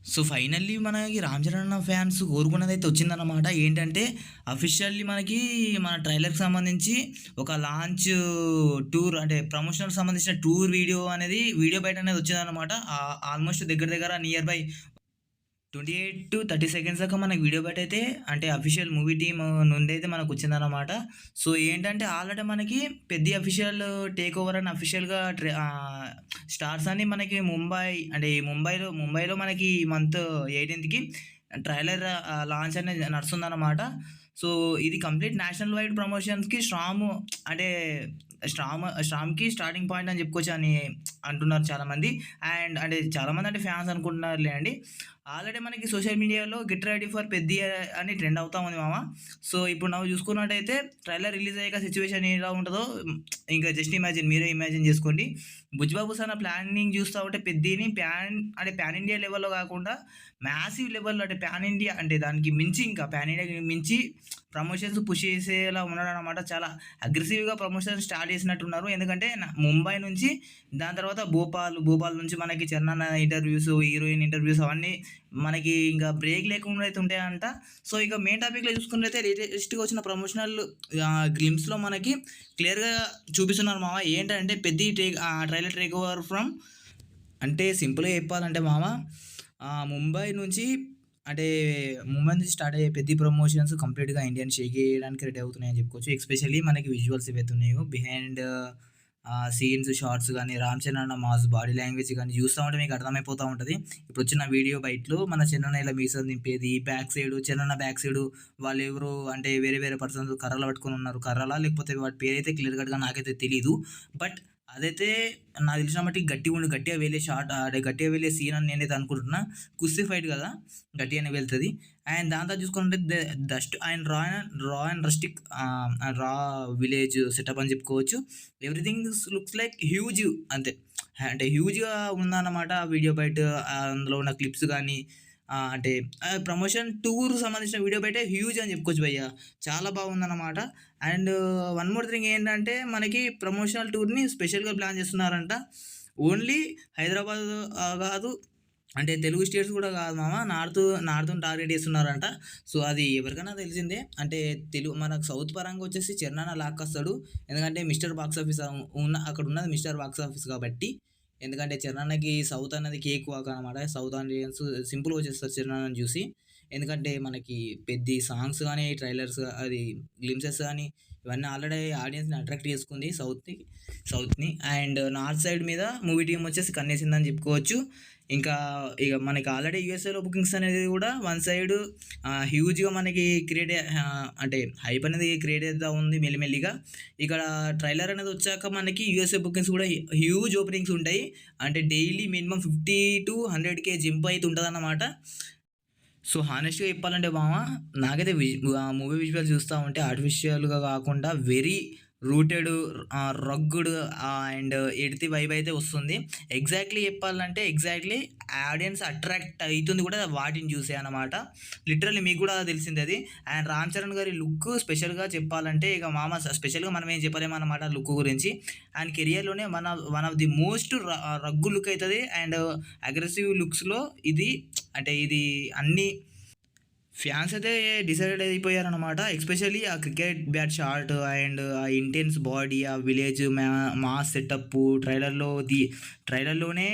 So, finally మనకి 'రామ్ చరణ్' అన్న fans కోరుకున్నదైతే వచ్చిందనమాట. ఏంటంటే, అఫీషియల్లీ మనకి మన ట్రైలర్‌కి సంబంధించి ఒక లాంచ్ టూర్ అంటే, ప్రమోషనల్‌కి సంబంధించిన టూర్ వీడియో అనేది వీడియో బైట్ అనేది వచ్చిందనమాట. ఆల్మోస్ట్ దగ్గర దగ్గర నియర్ బై 28-30 సెకండ్స్ దాకా మనకి వీడియో బైట్ అయితే అంటే అఫీషియల్ మూవీ టీమ్ నుండైతే మనకొచ్చిందనమాట. సో, ఏంటంటే ఆల్రెడీ మనకి పెద్ది అఫీషియల్ టేక్ ఓవర్ అని అఫీషియల్‌గా స్టార్స్ అని మనకి అంటే ముంబైలో మనకి ఈ మంత్ 18కి ట్రైలర్ లాంచ్ అనేది నడుస్తుందనమాట. సో, ఇది కంప్లీట్ నేషనల్ వైడ్ ప్రమోషన్స్‌కి అంటే స్ట్రామ్‌కి స్టార్టింగ్ పాయింట్ అని చెప్పుకోవచ్చు అని అంటున్నారు చాలామంది. అంటే చాలామంది అంటే ఫ్యాన్స్ అనుకుంటున్నారులే అండి. ఆల్రెడీ మనకి సోషల్ మీడియాలో 'గెట్ రెడీ ఫర్ పెద్ది' అని ట్రెండ్ అవుతా ఉంది మామ. సో, ఇప్పుడు నువ్వు చూసుకున్నట్టయితే ట్రైలర్ రిలీజ్ అయ్యాక సిట్యుయేషన్ ఎలా ఉంటదో ఇంకా జస్ట్ మీరే ఇమాజిన్ చేసుకోండి. 'బుచ్చిబాబు సార్' ప్లానింగ్ చూస్తా ఉంటే పెద్దిని పాన్ ఇండియా లెవెల్‌లో కాకుండా మ్యాసివ్ లెవెల్‌లో అంటే పాన్ ఇండియా అంటే దానికి మించి ఇంకా పాన్ ఇండియాకి మించి ప్రమోషన్స్ పుష్ చేసేలా ఉన్నాడనమాట. చాలా అగ్రెసివ్‌గా ప్రమోషన్స్ స్టార్ట్ చేసినట్టున్నారు. ఎందుకంటే ముంబై నుంచి దాని తర్వాత భోపాల్ నుంచి మనకి చరణ్ అన్న ఇంటర్వ్యూస్, హీరోయిన్ ఇంటర్వ్యూస్ అవన్నీ మనకి ఇంకా బ్రేక్ లేకుండా అయితే ఉంటాయంట. సో, ఇక మెయిన్ టాపిక్‌లో చూసుకున్నట్లయితే లేటెస్ట్‌గా వచ్చిన ప్రమోషనల్ గ్లింప్స్‌లో మనకి క్లియర్‌గా చూపిస్తున్నారు మామ. ఏంటంటే ట్రైలర్ టేక్ ఓవర్ ఫ్రమ్ అంటే సింపుల్‌గా చెప్పాలంటే మామ ముంబై నుంచి అంటే ముంబై నుంచి స్టార్ట్ అయ్యే పెద్ద ప్రమోషన్స్ కంప్లీట్‌గా ఇండియాని షేక్ చేయడానికి రెడీ అవుతున్నాయని చెప్పుకోవచ్చు. ఎస్పెషల్లీ మనకి విజువల్స్ ఏవైతే ఉన్నాయో బిహైండ్ సీన్స్, షార్ట్స్ గాని, రామ్ చరణ్ అన్న మాస్ బాడీ లాంగ్వేజ్ గాని చూస్తా ఉంటే మీకు అర్థమైపోతా ఉంటది. ఇప్పుడొచ్చిన వీడియో బైట్‌లో మన చరణ్ ఇలా మీసాలు దింపేది, చరణ్ బ్యాక్ సైడు వాళ్ళెవరో అంటే వేరే వేరే పర్సన్స్ కర్రలు పట్టుకొని ఉన్నారు. కర్రలా లేకపోతే వాటి పేరైతే క్లియర్ కట్‌గా నాకైతే తెలీదు. బట్ అదైతే నాకు తెలిసిన మట్టికి గట్టిగా వెళ్ళే షాట్ అంటే గట్టిగా వెళ్ళే సీన్ అని నేనైతే అనుకుంటున్నా. కుస్తీ ఫైట్ కదా! గట్టిగానే వెళ్తది. అండ్ దాని తర్వాత చూసుకుంటే డస్ట్ అండ్ రా అండ్ రస్టిక్ రా విలేజ్ సెటప్ అని చెప్పుకోవచ్చు. ఎవ్రీథింగ్ లుక్స్ లైక్ హ్యూజ్ అంతే. అంటే హ్యూజ్‌గా ఉందన్నమాట వీడియో బైట్. అందులో ఉన్న క్లిప్స్ గాని అంటే ప్రమోషన్ టూర్ సంబంధించిన వీడియో బైటే హ్యూజ్ అని చెప్పుకోవచ్చు భయ్య. చాలా బాగుందన్నమాట. అండ్ వన్ మోర్ థింగ్ ఏంటంటే మనకి ప్రమోషనల్ టూర్‌ని స్పెషల్‌గా ప్లాన్ చేస్తున్నారంట. ఓన్లీ హైదరాబాద్ కాదు అంటే తెలుగు స్టేట్స్ కూడా కాదు మామ. నార్త్‌ని టార్గెట్ చేస్తున్నారంట. సో, అది ఎవరికైనా తెలిసిందే. అంటే మనకు సౌత్ పరంగా వచ్చేసి చరణ్ అన్న లాక్కొస్తాడు. ఎందుకంటే మిస్టర్ బాక్స్ ఆఫీస్ అక్కడ ఉన్నది మిస్టర్ బాక్స్ ఆఫీస్ కాబట్టి. ఎందుకంటే చరణ్ అన్నకి సౌత్ అన్నది కేక్ వాక్ అనమాట. సౌత్ ఇండియన్స్ సింపుల్‌గా వచ్చేస్తారు చరణ్ అన్నని చూసి. ఎందుకంటే మనకి పెద్ది సాంగ్స్ గాని, ట్రైలర్స్ అది గ్లింప్సెస్ గాని ఇవన్నీ ఆల్రెడీ ఆడియన్స్‌ని అట్రాక్ట్ చేసుకుంది సౌత్‌ని. అండ్ నార్త్ సైడ్ మీద మూవీ టీమ్ వచ్చేసి కన్నేసిందని చెప్పుకోవచ్చు. ఇంకా ఇక మనకి ఆల్రెడీ యూఎస్ఏలో బుకింగ్స్ అనేది కూడా వన్ సైడ్ హ్యూజ్‌గా మనకి అంటే హైప్ అనేది క్రియేట్ అవుతా ఉంది మెల్లిమెల్లిగా. ఇక్కడ ట్రైలర్ అనేది వచ్చాక మనకి యూఎస్ఏ బుకింగ్స్ కూడా హ్యూజ్ ఓపెనింగ్స్ ఉంటాయి. అంటే డైలీ మినిమమ్ 50-100K జంప్ అయితే ఉంటదన్నమాట. సో, హానెస్ట్‌గా చెప్పాలంటే మామ నాకైతే మూవీ విజువల్స్ చూస్తా ఉంటే ఆర్టిఫిషియల్‌గా కాకుండా very rooted rugged and edgy vibe అయితే వస్తుంది. ఎగ్జాక్ట్‌లీ ఆడియన్స్ అట్రాక్ట్ అయితుంది కూడా వాటిని చూసే అన్నమాట. లిటరల్లీ మీకు కూడా తెలిసిందే అది. అండ్ 'రామ్ చరణ్' గారి లుక్ స్పెషల్‌గా చెప్పాలంటే ఇక మామ స్పెషల్‌గా మనం ఏం చెప్పలేమన్నమాట లుక్ గురించి. ఆయన కెరియర్‌లోనే one of the most rugged look అయితది. అండ్ అగ్రెసివ్ లుక్స్‌లో ఇది అన్నీ ఫ్యాన్స్ అయితే డిసైడెడ్ అయిపోయారనమాట. ఎస్పెషల్లీ ఆ క్రికెట్ బ్యాట్ షాట్ అండ్ ఆ ఇంటెన్స్ బాడీ, ఆ విలేజ్ మాస్ సెటప్పు ట్రైలర్‌లోనే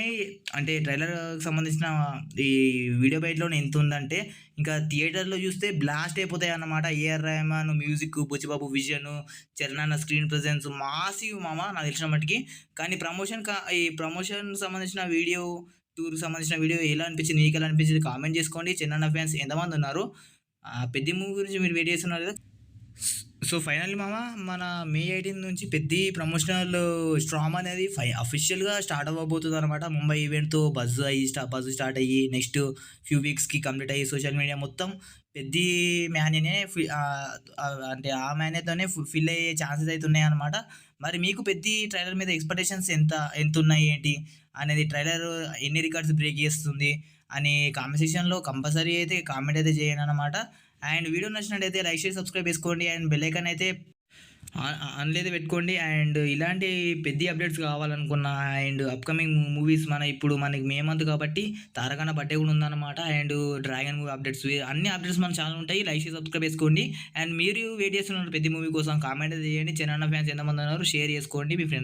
అంటే ట్రైలర్‌కి సంబంధించిన ఈ వీడియో బైట్‌లోనే ఎంతుందంటే, ఇంకా థియేటర్‌లో చూస్తే బ్లాస్ట్ అయిపోతాయన్నమాట. AR Rahman music, Buchibabu vision, Charan అన్న స్క్రీన్ ప్రెజెన్స్ మాసివ్ మామ నాకు తెలిసిన మటికి. కానీ ఈ ప్రమోషన్ సంబంధించిన వీడియో టూర్‌కి సంబంధించిన వీడియో ఎలా అనిపించింది? మీకెలా అనిపించింది? కామెంట్ చేసుకోండి. చిన్నన్న ఫ్యాన్స్ ఎంతమందున్నారు? పెద్ది మూవీ గురించి మీరు వెయిట్ చేస్తున్నారు కదా! సో, ఫైనల్లీ మామ మన మే 18 నుంచి పెద్ది ప్రమోషనల్ స్ట్రామ్ అనేది అఫీషియల్‌గా స్టార్ట్ అవ్వబోతుందనమాట. ముంబై ఈవెంట్‌తో బజ్ స్టార్ట్ అయ్యి నెక్స్ట్ ఫ్యూ వీక్స్‌కి కంప్లీట్ అయ్యి సోషల్ మీడియా మొత్తం పెద్ది అంటే ఆ మ్యానేతోనే ఫిల్ అయ్యే ఛాన్సెస్ అయితే ఉన్నాయన్నమాట. మరి మీకు పెద్ది ట్రైలర్ మీద ఎక్స్‌పెక్టేషన్స్ ఎంతున్నాయి ఏంటి? అనేది ట్రైలర్ ఎన్ని రికార్డ్స్ బ్రేక్ చేస్తుంది అని కామెంట్ సెక్షన్‌లో కంపల్సరీ అయితే కామెంట్ అయితే చేయండనమాట. అండ్ వీడియో నచ్చినట్టయితే లైక్, షేర్, సబ్స్క్రైబ్ చేసుకోండి. అండ్ బెల్ ఐకాన్ అయితే ఆన్‌లో పెట్టుకోండి. అండ్ ఇలాంటి పెద్ద అప్డేట్స్ కావాలనుకున్న అండ్ అప్‌కమింగ్ మూవీస్ ఇప్పుడు మనకి మే మంత్ కాబట్టి తారకన్న బర్త్‌డే కూడా ఉందన్నమాట. అండ్ డ్రాగన్ మూవీ అప్డేట్స్ అన్ని అప్డేట్స్ మన ఛానల్ ఉంటాయి. లైక్ చేసి సబ్స్క్రైబ్ చేసుకోండి. అండ్ మీరు వెయిట్ చేస్తున్న ప్రతి మూవీ కోసం కామెంట్ చేయండి. చిన్న ఫ్యాన్స్ ఎంతమంది ఉన్నారు షేర్ చేసుకోండి మీ ఫ్రెండ్స్.